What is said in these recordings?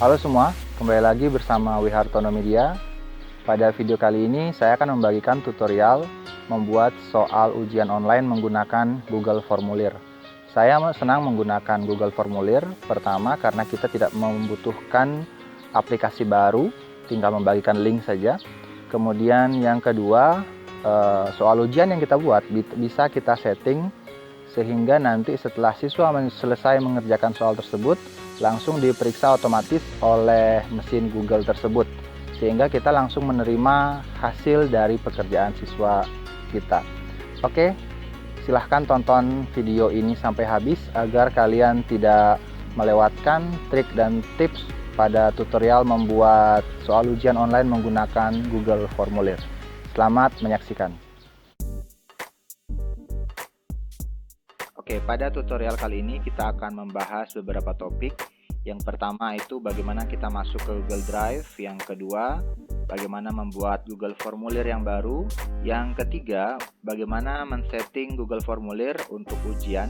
Halo semua, kembali lagi bersama Wihartono Media. Pada video kali ini saya akan membagikan tutorial membuat soal ujian online menggunakan Google Formulir. Saya senang menggunakan Google Formulir, pertama karena kita tidak membutuhkan aplikasi baru, tinggal membagikan link saja. Kemudian yang kedua, soal ujian yang kita buat bisa kita setting sehingga nanti setelah siswa selesai mengerjakan soal tersebut langsung diperiksa otomatis oleh mesin Google tersebut, sehingga kita langsung menerima hasil dari pekerjaan siswa kita. Oke, silahkan tonton video ini sampai habis agar kalian tidak melewatkan trik dan tips pada tutorial membuat soal ujian online menggunakan Google Formulir. Selamat menyaksikan. Oke, pada tutorial kali ini kita akan membahas beberapa topik. Yang pertama itu bagaimana kita masuk ke Google Drive. Yang kedua, bagaimana membuat Google Formulir yang baru. Yang ketiga, bagaimana men-setting Google Formulir untuk ujian.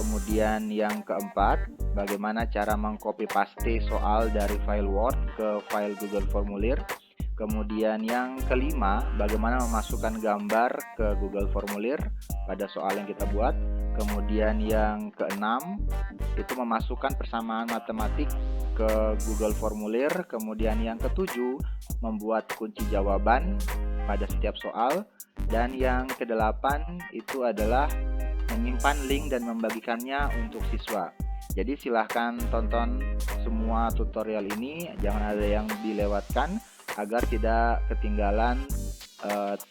Kemudian yang keempat, bagaimana cara meng-copy paste soal dari file Word ke file Google Formulir. Kemudian yang kelima, bagaimana memasukkan gambar ke Google Formulir pada soal yang kita buat. Kemudian yang keenam, itu memasukkan persamaan matematik ke Google Formulir. Kemudian yang ketujuh, membuat kunci jawaban pada setiap soal. Dan yang kedelapan, itu adalah menyimpan link dan membagikannya untuk siswa. Jadi silahkan tonton semua tutorial ini, jangan ada yang dilewatkan agar tidak ketinggalan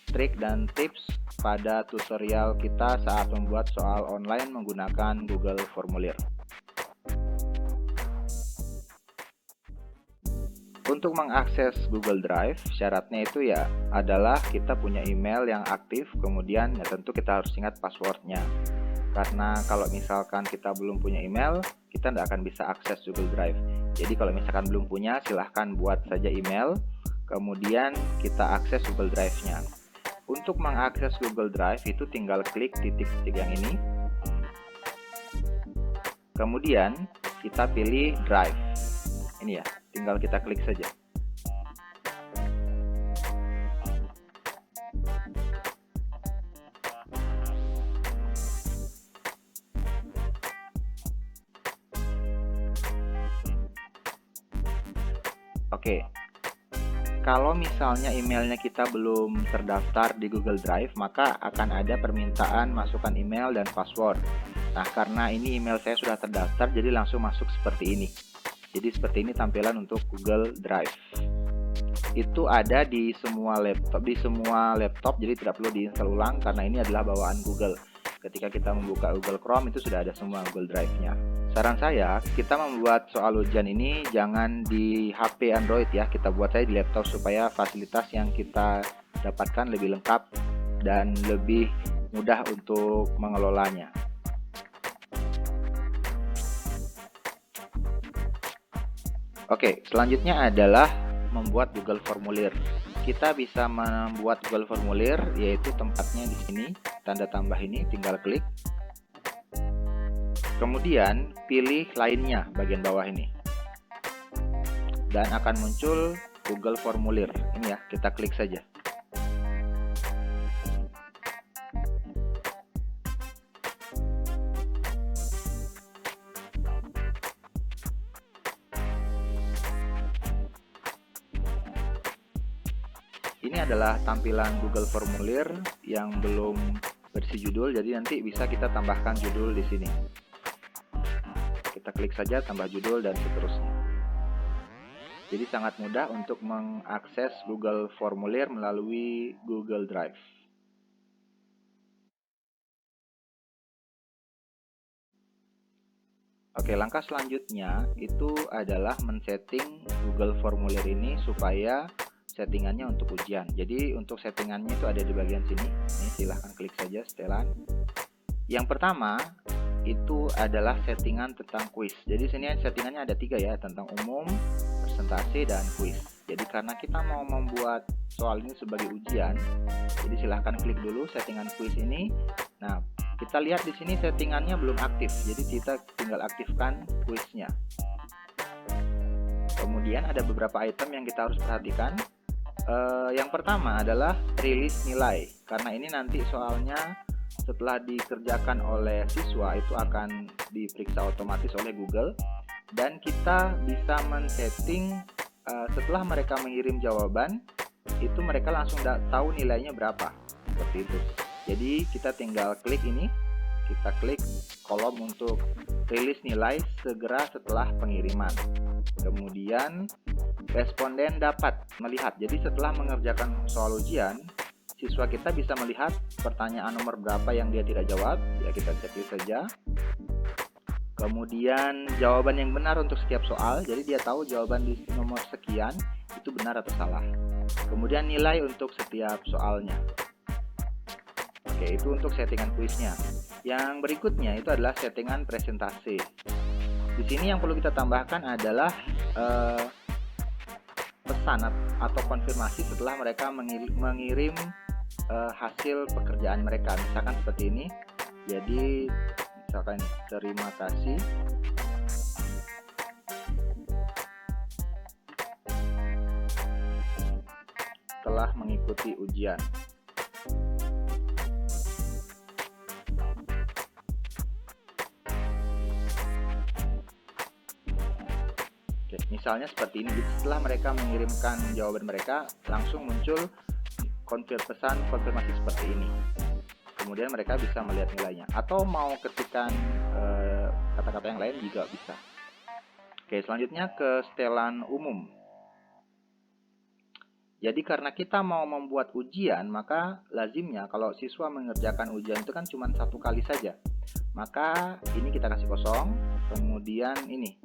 trik dan tips pada tutorial kita saat membuat soal online menggunakan Google Formulir. Untuk mengakses Google Drive, syaratnya itu ya adalah kita punya email yang aktif, kemudian ya tentu kita harus ingat passwordnya. Karena kalau misalkan kita belum punya email, kita tidak akan bisa akses Google Drive. Jadi kalau misalkan belum punya, silahkan buat saja email, kemudian kita akses Google Drive-nya. Untuk mengakses Google Drive itu tinggal klik titik-titik yang ini. Kemudian kita pilih Drive. Ini ya, tinggal kita klik saja. Oke. Kalau misalnya emailnya kita belum terdaftar di Google Drive, maka akan ada permintaan masukkan email dan password. Nah, karena ini email saya sudah terdaftar, jadi langsung masuk seperti ini. Jadi seperti ini tampilan untuk Google Drive. Itu ada di semua laptop, jadi tidak perlu diinstal ulang karena ini adalah bawaan Google. Ketika kita membuka Google Chrome itu sudah ada semua Google Drive-nya. Saran saya, kita membuat soal ujian ini jangan di HP Android ya, kita buat saja di laptop supaya fasilitas yang kita dapatkan lebih lengkap dan lebih mudah untuk mengelolanya. Oke, selanjutnya adalah membuat Google Formulir. Kita bisa membuat Google Formulir, yaitu tempatnya di sini, tanda tambah ini, tinggal klik. Kemudian pilih lainnya bagian bawah ini. Dan akan muncul Google Formulir. Ini ya, kita klik saja. Ini adalah tampilan Google Formulir yang belum berisi judul, jadi nanti bisa kita tambahkan judul di sini. Kita klik saja tambah judul dan seterusnya. Jadi sangat mudah untuk mengakses Google Formulir melalui Google Drive. Oke, langkah selanjutnya itu adalah men-setting Google Formulir ini supaya settingannya untuk ujian. Jadi untuk settingannya itu ada di bagian sini. Ini silahkan klik saja setelan. Yang pertama itu adalah settingan tentang kuis. Jadi sini settingannya ada 3 ya, tentang umum, presentasi, dan kuis. Jadi karena kita mau membuat soal ini sebagai ujian, jadi silahkan klik dulu settingan kuis ini. Nah, kita lihat di sini settingannya belum aktif, jadi kita tinggal aktifkan kuisnya. Kemudian ada beberapa item yang kita harus perhatikan. Yang pertama adalah rilis nilai, karena ini nanti soalnya setelah dikerjakan oleh siswa itu akan diperiksa otomatis oleh Google, dan kita bisa men-setting setelah mereka mengirim jawaban itu mereka langsung tahu nilainya berapa, seperti itu. Jadi kita tinggal klik ini, kita klik kolom untuk rilis nilai segera setelah pengiriman. Kemudian responden dapat melihat, jadi setelah mengerjakan soal ujian, siswa kita bisa melihat pertanyaan nomor berapa yang dia tidak jawab, ya kita checklist saja. Kemudian jawaban yang benar untuk setiap soal, jadi dia tahu jawaban di nomor sekian itu benar atau salah. Kemudian nilai untuk setiap soalnya. Oke, itu untuk settingan kuisnya. Yang berikutnya itu adalah settingan presentasi. Di sini yang perlu kita tambahkan adalah pesan atau konfirmasi setelah mereka mengirim hasil pekerjaan mereka. Misalkan seperti ini. Jadi misalkan terima kasih telah mengikuti ujian. Oke, misalnya seperti ini. Setelah mereka mengirimkan jawaban mereka, langsung muncul pesan konfirmasi seperti ini. Kemudian mereka bisa melihat nilainya, atau mau ketikkan kata-kata yang lain juga bisa. Oke, selanjutnya ke setelan umum. Jadi karena kita mau membuat ujian, maka lazimnya kalau siswa mengerjakan ujian itu kan cuma satu kali saja. Maka ini kita kasih kosong. Kemudian ini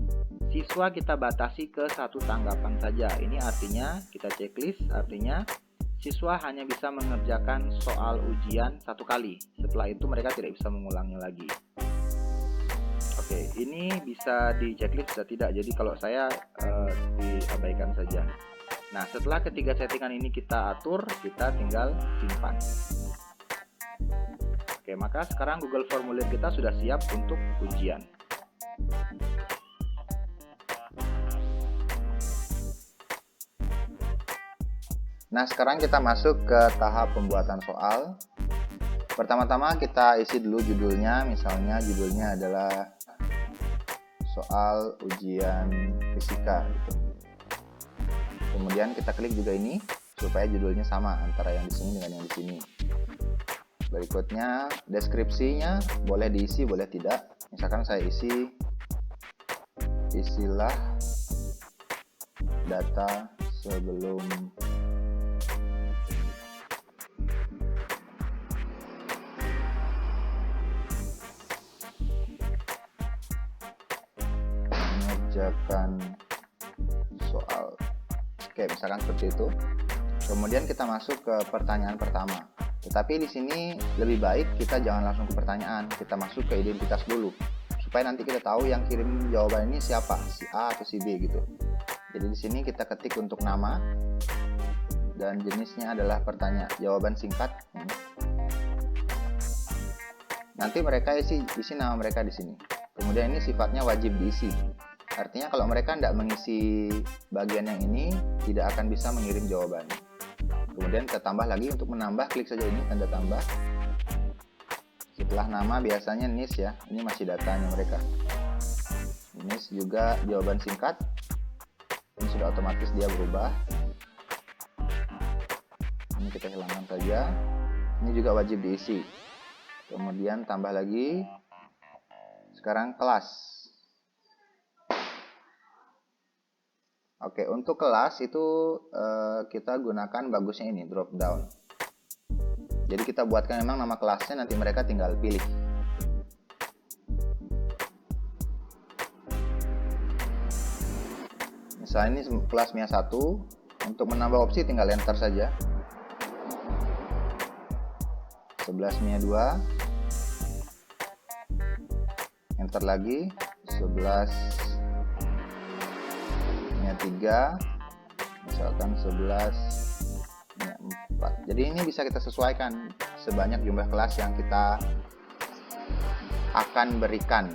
siswa kita batasi ke satu tanggapan saja. Ini artinya kita checklist, artinya siswa hanya bisa mengerjakan soal ujian satu kali. Setelah itu mereka tidak bisa mengulangnya lagi. Oke, ini bisa di checklist bisa tidak. Jadi kalau saya diabaikan saja. Nah, setelah ketiga settingan ini kita atur, kita tinggal simpan. Oke, maka sekarang Google Formulir kita sudah siap untuk ujian. Nah, sekarang kita masuk ke tahap pembuatan soal. Pertama-tama kita isi dulu judulnya, misalnya judulnya adalah soal ujian fisika gitu. Kemudian kita klik juga ini supaya judulnya sama antara yang di sini dengan yang di sini. Berikutnya deskripsinya boleh diisi, boleh tidak. Misalkan saya isilah data sebelum mengerjakan soal. Oke, misalkan seperti itu. Kemudian kita masuk ke pertanyaan pertama. Tetapi di sini lebih baik kita jangan langsung ke pertanyaan, kita masuk ke identitas dulu. Supaya nanti kita tahu yang kirim jawaban ini siapa, si A atau si B gitu. Jadi di sini kita ketik untuk nama dan jenisnya adalah pertanyaan, jawaban singkat. Nanti mereka isi nama mereka di sini. Kemudian ini sifatnya wajib diisi. Artinya kalau mereka tidak mengisi bagian yang ini, tidak akan bisa mengirim jawaban. Kemudian kita tambah lagi, untuk menambah klik saja ini tanda tambah. Setelah nama biasanya NIS ya, ini masih datanya mereka. NIS juga jawaban singkat. Ini sudah otomatis dia berubah. Ini kita hilangkan saja. Ini juga wajib diisi. Kemudian tambah lagi. Sekarang kelas. Oke, untuk kelas itu kita gunakan bagusnya ini, drop down. Jadi kita buatkan memang nama kelasnya, nanti mereka tinggal pilih. Misalnya ini kelas MIA 1, untuk menambah opsi tinggal enter saja. 11 MIA 2, enter lagi, 11 3, misalkan 11 4. Jadi ini bisa kita sesuaikan sebanyak jumlah kelas yang kita akan berikan.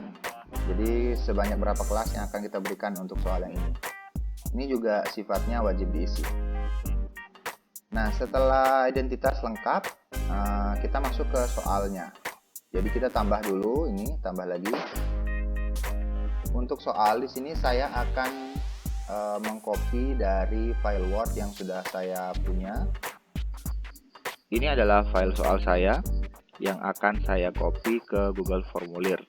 Jadi sebanyak berapa kelas yang akan kita berikan untuk soal yang ini. Ini juga sifatnya wajib diisi. Nah, setelah identitas lengkap, kita masuk ke soalnya. Jadi kita tambah dulu, ini tambah lagi. Untuk soal di sini saya akan mengcopy dari file Word yang sudah saya punya. Ini adalah file soal saya yang akan saya copy ke Google Formulir.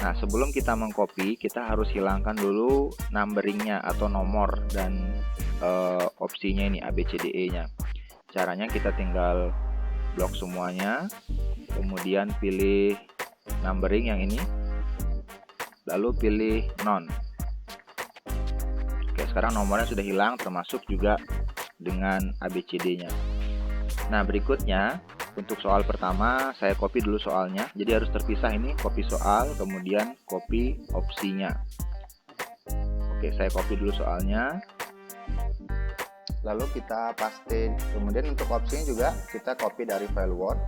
Nah, sebelum kita mengcopy, kita harus hilangkan dulu numberingnya atau nomor dan opsinya ini ABCDE-nya. Caranya kita tinggal blok semuanya, kemudian pilih numbering yang ini, lalu pilih none. Oke, sekarang nomornya sudah hilang, termasuk juga dengan ABCD-nya. Nah, berikutnya untuk soal pertama saya copy dulu soalnya. Jadi harus terpisah ini, copy soal, kemudian copy opsinya. Oke, saya copy dulu soalnya. Lalu kita paste. Kemudian untuk opsinya juga kita copy dari file Word.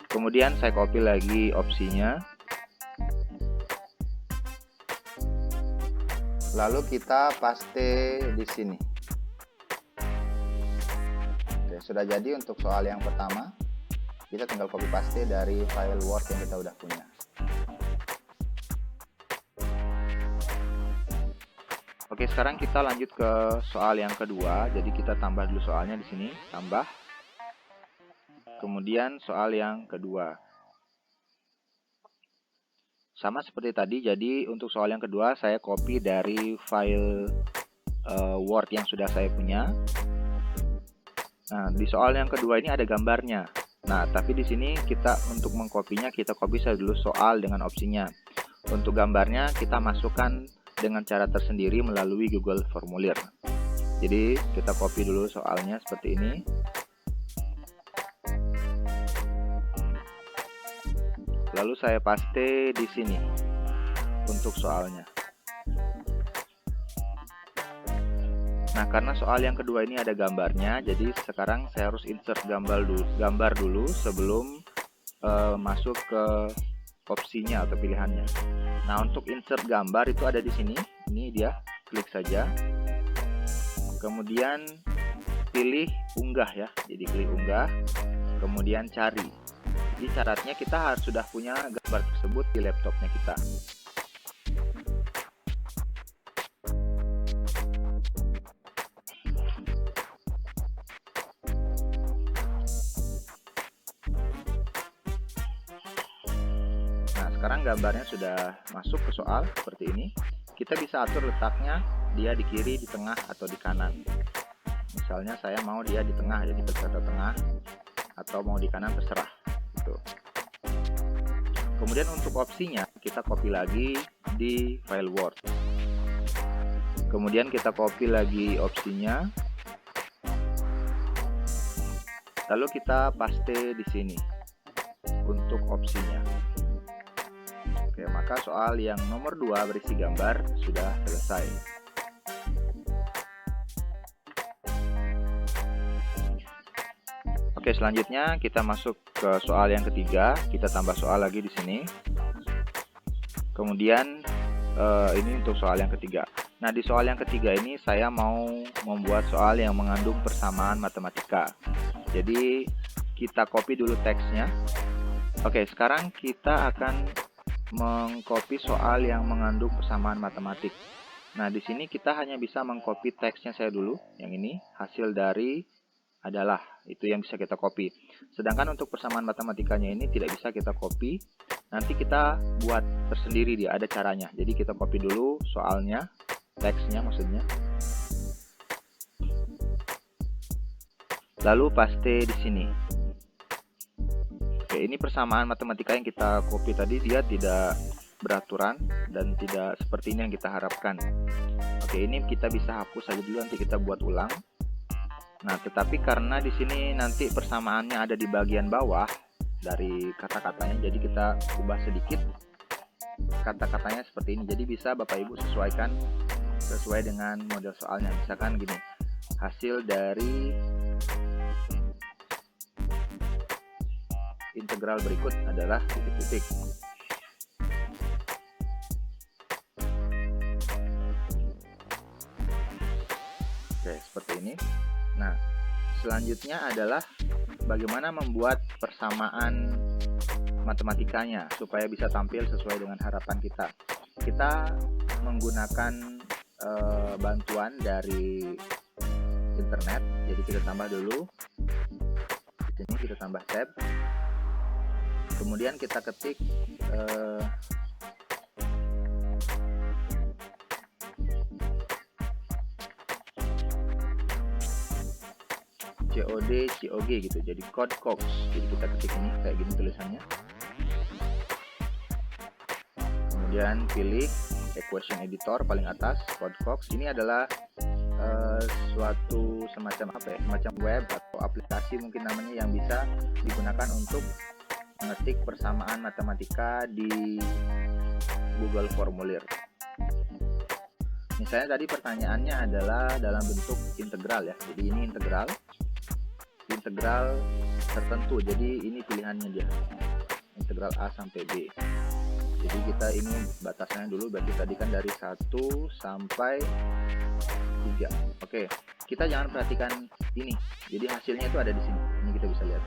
Kemudian saya copy lagi opsinya. Lalu kita paste di sini. Oke, sudah jadi untuk soal yang pertama. Kita tinggal copy paste dari file Word yang kita udah punya. Oke, sekarang kita lanjut ke soal yang kedua. Jadi kita tambah dulu soalnya di sini, tambah. Kemudian soal yang kedua. Sama seperti tadi, jadi untuk soal yang kedua saya copy dari file Word yang sudah saya punya. Nah, di soal yang kedua ini ada gambarnya. Nah, tapi di sini kita untuk mengkopinya kita copy saja dulu soal dengan opsinya. Untuk gambarnya kita masukkan dengan cara tersendiri melalui Google Formulir. Jadi kita copy dulu soalnya seperti ini. Lalu saya paste di sini untuk soalnya. Nah, karena soal yang kedua ini ada gambarnya, jadi sekarang saya harus insert gambar dulu sebelum masuk ke opsinya atau pilihannya. Nah, untuk insert gambar itu ada di sini. Ini dia, klik saja. Kemudian pilih unggah ya. Jadi klik unggah, kemudian cari. Jadi syaratnya kita harus sudah punya gambar tersebut di laptopnya kita. Nah, sekarang gambarnya sudah masuk ke soal seperti ini. Kita bisa atur letaknya, dia di kiri, di tengah, atau di kanan. Misalnya saya mau dia di tengah, jadi klik tengah, atau mau di kanan terserah. Kemudian untuk opsinya kita copy lagi di file Word. Kemudian kita copy lagi opsinya. Lalu kita paste di sini untuk opsinya. Oke, maka soal yang nomor 2 berisi gambar sudah selesai. Oke, selanjutnya kita masuk ke soal yang ketiga. Kita tambah soal lagi di sini. Kemudian ini untuk soal yang ketiga. Nah, di soal yang ketiga ini saya mau membuat soal yang mengandung persamaan matematika. Jadi kita copy dulu teksnya. Oke, sekarang kita akan mengcopy soal yang mengandung persamaan matematik. Nah, di sini kita hanya bisa mengcopy teksnya saya dulu. Yang ini hasil dari adalah, itu yang bisa kita copy. Sedangkan untuk persamaan matematikanya ini tidak bisa kita copy. Nanti kita buat tersendiri, dia ada caranya. Jadi kita copy dulu soalnya, teksnya maksudnya. Lalu paste di sini. Oke, ini persamaan matematika yang kita copy tadi, dia tidak beraturan dan tidak seperti ini yang kita harapkan. Oke, ini kita bisa hapus saja dulu, nanti kita buat ulang. Nah, tetapi karena di sini nanti persamaannya ada di bagian bawah dari kata-katanya, jadi kita ubah sedikit kata-katanya seperti ini. Jadi bisa Bapak Ibu sesuaikan sesuai dengan model soalnya. Misalkan gini, hasil dari integral berikut adalah titik-titik. ini. Nah, selanjutnya adalah bagaimana membuat persamaan matematikanya supaya bisa tampil sesuai dengan harapan kita. Kita menggunakan bantuan dari internet. Jadi kita tambah dulu. Di sini kita tambah tab. Kemudian kita ketik COG gitu, jadi code cox. Jadi kita ketik ini kayak gini tulisannya. Kemudian pilih equation editor paling atas, code cox. Ini adalah suatu semacam apa ya, semacam web atau aplikasi mungkin namanya, yang bisa digunakan untuk mengetik persamaan matematika di Google Formulir. Misalnya tadi pertanyaannya adalah dalam bentuk integral ya, jadi ini integral tertentu, jadi ini pilihannya dia, integral A sampai B. Jadi kita ini batasannya dulu, berarti tadi kan dari 1 sampai 3. Oke, kita jangan perhatikan ini, jadi hasilnya itu ada di sini, ini kita bisa lihat.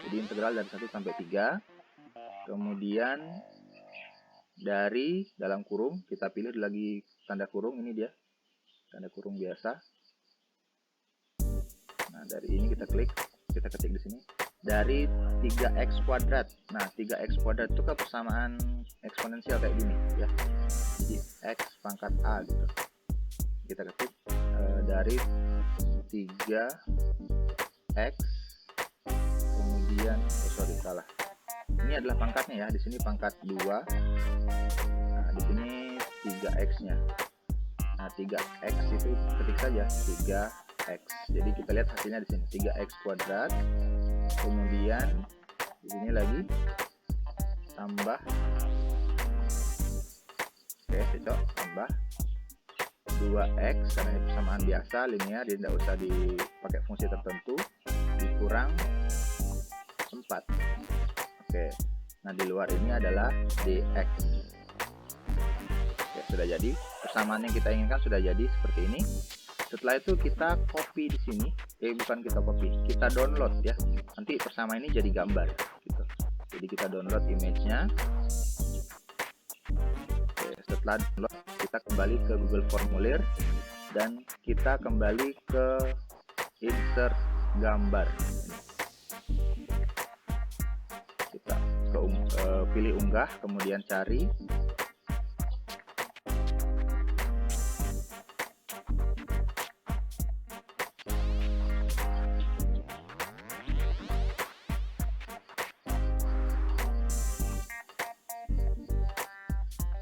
Jadi integral dari 1 sampai 3, kemudian dari dalam kurung kita pilih lagi tanda kurung, ini dia tanda kurung biasa. Nah, dari ini kita klik, kita ketik di sini dari 3x kuadrat. Nah, 3x kuadrat itu kan persamaan eksponensial kayak gini ya. Jadi x pangkat a gitu. Kita ketik dari 3x, kemudian salah. Ini adalah pangkatnya ya, di sini pangkat 2. Nah, di sini 3x-nya. Nah, 3x itu ketik saja 3x. Jadi kita lihat hasilnya di sini 3x kuadrat. Kemudian di sini lagi tambah, oke, cocok, tambah 2x karena ini persamaan biasa linear, jadi tidak usah dipakai fungsi tertentu, dikurang 4. Oke, nah di luar ini adalah dx. Oke, sudah jadi persamaan yang kita inginkan, sudah jadi seperti ini. Setelah itu kita copy di sini, bukan kita copy, kita download ya. Nanti persamaan ini jadi gambar gitu. Jadi kita download image-nya. Oke, setelah download kita kembali ke Google Formulir dan kita kembali ke insert gambar. Kita pilih unggah, kemudian cari.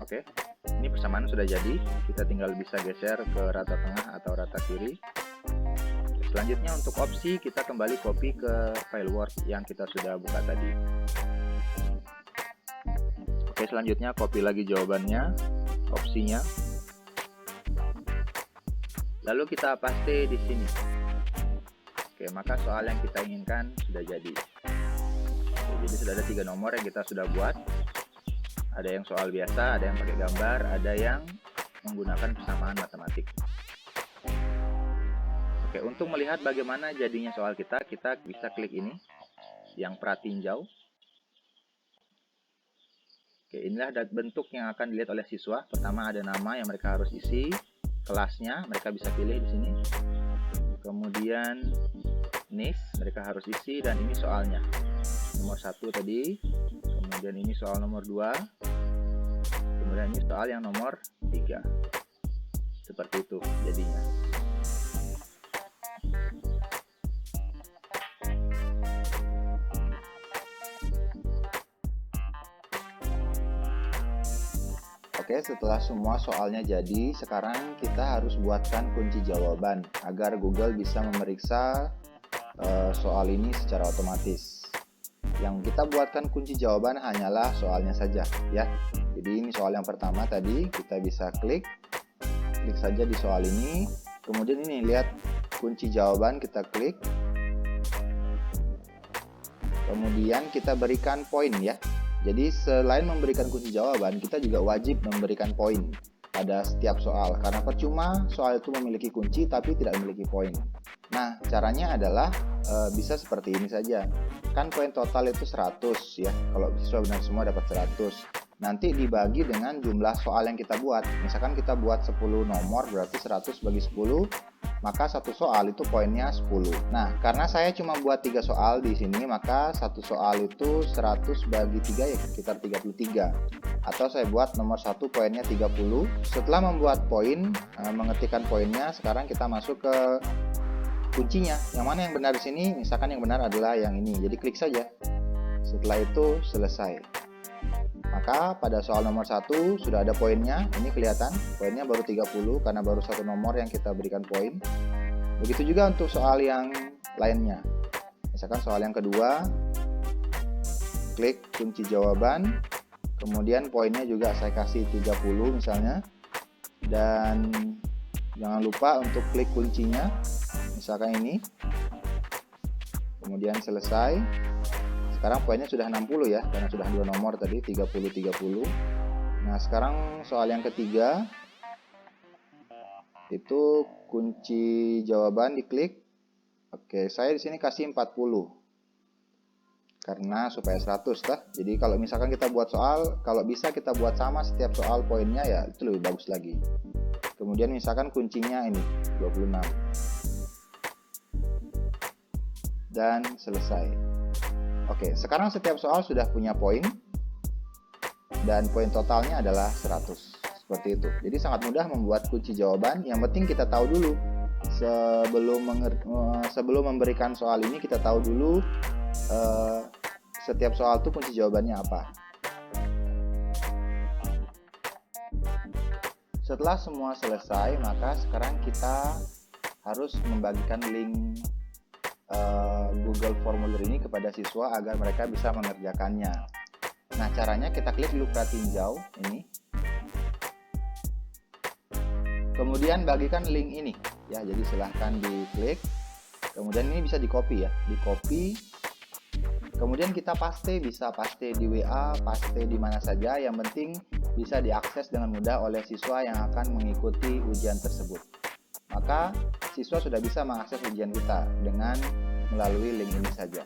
Oke, ini persamaan sudah jadi, kita tinggal bisa geser ke rata tengah atau rata kiri. Selanjutnya untuk opsi, kita kembali copy ke file Word yang kita sudah buka tadi. Oke, selanjutnya copy lagi jawabannya, opsinya. Lalu kita paste di sini. Oke, maka soal yang kita inginkan sudah jadi. Oke, jadi sudah ada 3 nomor yang kita sudah buat. Ada yang soal biasa, ada yang pakai gambar, ada yang menggunakan persamaan matematik. Oke, untuk melihat bagaimana jadinya soal kita bisa klik ini, yang pratinjau. Oke, inilah bentuk yang akan dilihat oleh siswa. Pertama ada nama yang mereka harus isi, kelasnya mereka bisa pilih di sini. Kemudian NIS mereka harus isi, dan ini soalnya. Nomor 1 tadi, kemudian ini soal nomor 2, kemudian ini soal yang nomor 3. Seperti itu jadinya. Oke, setelah semua soalnya jadi, sekarang kita harus buatkan kunci jawaban agar Google bisa memeriksa soal ini secara otomatis. Yang kita buatkan kunci jawaban hanyalah soalnya saja ya. Jadi ini soal yang pertama tadi, kita bisa klik saja di soal ini. Kemudian ini lihat kunci jawaban, kita klik. Kemudian kita berikan poin ya. Jadi selain memberikan kunci jawaban, kita juga wajib memberikan poin. pada setiap soal, karena percuma soal itu memiliki kunci tapi tidak memiliki poin. Nah, caranya adalah bisa seperti ini saja. Kan poin total itu 100 ya, kalau siswa benar semua dapat 100. Nanti dibagi dengan jumlah soal yang kita buat. Misalkan kita buat 10 nomor, berarti 100 bagi 10, maka satu soal itu poinnya 10. Nah, karena saya cuma buat 3 soal di sini, maka satu soal itu 100 bagi 3 ya sekitar 33. Atau saya buat nomor 1 poinnya 30. Setelah membuat poin, mengetikkan poinnya, sekarang kita masuk ke kuncinya. Yang mana yang benar di sini? Misalkan yang benar adalah yang ini. Jadi klik saja. Setelah itu selesai. Maka pada soal nomor 1 sudah ada poinnya. Ini kelihatan poinnya baru 30 karena baru satu nomor yang kita berikan poin. Begitu juga untuk soal yang lainnya. Misalkan soal yang kedua, klik kunci jawaban. Kemudian poinnya juga saya kasih 30 misalnya. Dan jangan lupa untuk klik kuncinya. Misalkan ini. Kemudian selesai. Sekarang poinnya sudah 60 ya, karena sudah 2 nomor tadi, 30-30. Nah, sekarang soal yang ketiga. Itu kunci jawaban diklik. Oke, saya di sini kasih 40. Karena supaya 100 lah. Jadi kalau misalkan kita buat soal, kalau bisa kita buat sama setiap soal poinnya ya itu lebih bagus lagi. Kemudian misalkan kuncinya ini 26. Dan selesai. Oke, sekarang setiap soal sudah punya poin. Dan poin totalnya adalah 100. Seperti itu. Jadi sangat mudah membuat kunci jawaban. Yang penting kita tahu dulu. Sebelum memberikan soal ini kita tahu dulu setiap soal itu kunci jawabannya apa. Setelah semua selesai, maka sekarang kita harus membagikan link Google Formulir ini kepada siswa agar mereka bisa mengerjakannya. Nah, caranya kita klik dulu perhatiin jauh ini. Kemudian bagikan link ini ya, jadi silahkan diklik. Kemudian ini bisa di copy ya, di copy. Kemudian kita paste, bisa paste di WA, paste di mana saja, yang penting bisa diakses dengan mudah oleh siswa yang akan mengikuti ujian tersebut. Maka siswa sudah bisa mengakses ujian kita dengan melalui link ini saja.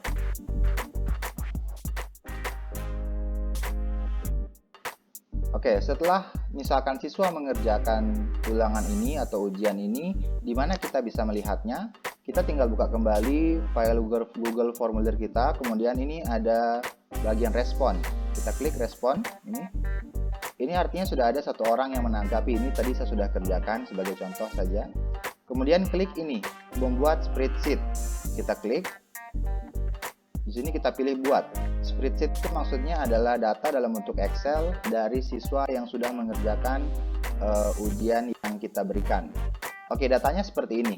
Oke, setelah misalkan siswa mengerjakan ulangan ini atau ujian ini, di mana kita bisa melihatnya? Kita tinggal buka kembali file Google Formulir kita, kemudian ini ada bagian respon. Kita klik respon ini. Ini artinya sudah ada satu orang yang menanggapi ini, tadi saya sudah kerjakan sebagai contoh saja. Kemudian klik ini, membuat spreadsheet. Kita klik. Di sini kita pilih buat. Spreadsheet itu maksudnya adalah data dalam bentuk Excel dari siswa yang sudah mengerjakan ujian yang kita berikan. Oke, datanya seperti ini.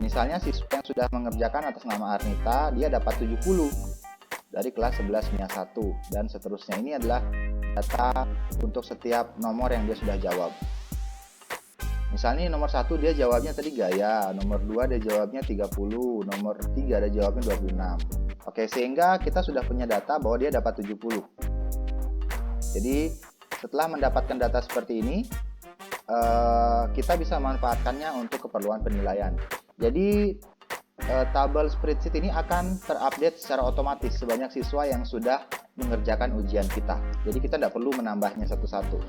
Misalnya siswa yang sudah mengerjakan atas nama Arnita, dia dapat 70 dari kelas 11 MIA 1 dan seterusnya. Ini adalah data untuk setiap nomor yang dia sudah jawab. Misalnya nomor 1 dia jawabnya tadi gaya, nomor 2 dia jawabnya 30, nomor 3 dia jawabnya 26. Oke, sehingga kita sudah punya data bahwa dia dapat 70. Jadi setelah mendapatkan data seperti ini, kita bisa memanfaatkannya untuk keperluan penilaian. Jadi tabel spreadsheet ini akan terupdate secara otomatis sebanyak siswa yang sudah mengerjakan ujian kita. Jadi kita tidak perlu menambahnya satu-satu.